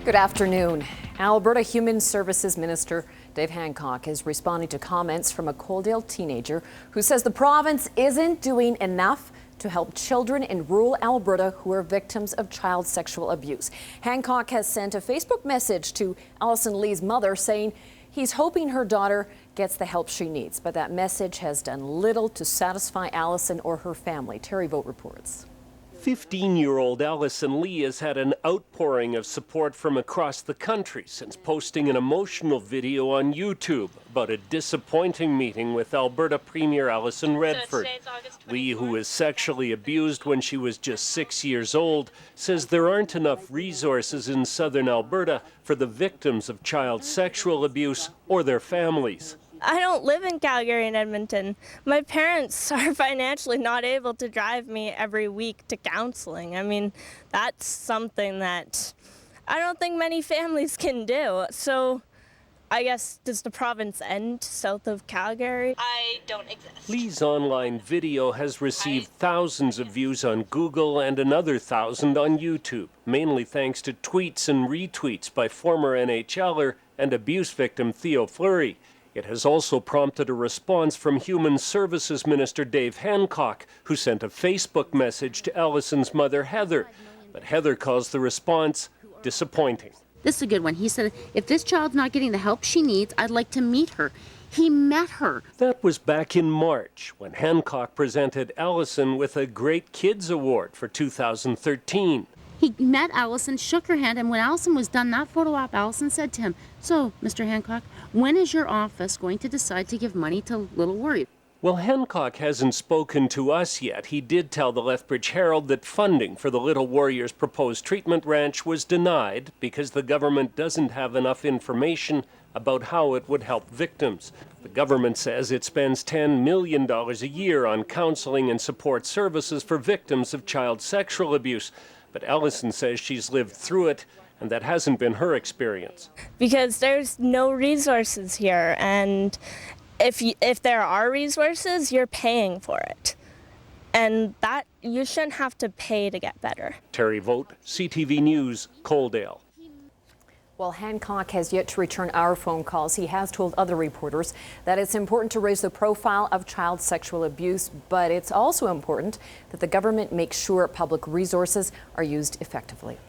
Good afternoon. Alberta Human Services Minister Dave Hancock is responding to comments from a Coaldale teenager who says the province isn't doing enough to help children in rural Alberta who are victims of child sexual abuse. Hancock has sent a Facebook message to Alison Lee's mother saying he's hoping her daughter gets the help she needs, but that message has done little to satisfy Alison or her family. Terry Vogt reports. 15-year-old Alison Lee has had an outpouring of support from across the country since posting an emotional video on YouTube about a disappointing meeting with Alberta Premier Alison Redford. Lee, who was sexually abused when she was just 6 years old, says there aren't enough resources in southern Alberta for the victims of child sexual abuse or their families. I don't live in Calgary and Edmonton. My parents are financially not able to drive me every week to counseling. I mean, that's something that I don't think many families can do. So I guess, does the province end south of Calgary? I don't exist. Lee's online video has received thousands of views on Google and another 1,000 on YouTube, mainly thanks to tweets and retweets by former NHLer and abuse victim Theo Fleury. It has also prompted a response from Human Services Minister Dave Hancock, who sent a Facebook message to Alison's mother, Heather. But Heather calls the response disappointing. This is a good one. He said, if this child's not getting the help she needs, I'd like to meet her. He met her. That was back in March, when Hancock presented Alison with a Great Kids Award for 2013. He met Alison, shook her hand, and when Alison was done that photo op, Alison said to him, so, Mr. Hancock, when is your office going to decide to give money to Little Worry? Well, Hancock hasn't spoken to us yet. He did tell the Lethbridge Herald that funding for the Little Warriors' proposed treatment ranch was denied because the government doesn't have enough information about how it would help victims. The government says it spends $10 million a year on counseling and support services for victims of child sexual abuse. But Alison says she's lived through it, and that hasn't been her experience. Because there's no resources here, and if there are resources, you're paying for it. And that you shouldn't have to pay to get better. Terry Vogt, CTV News, Coaldale. While Hancock has yet to return our phone calls, he has told other reporters that it's important to raise the profile of child sexual abuse, but it's also important that the government make sure public resources are used effectively.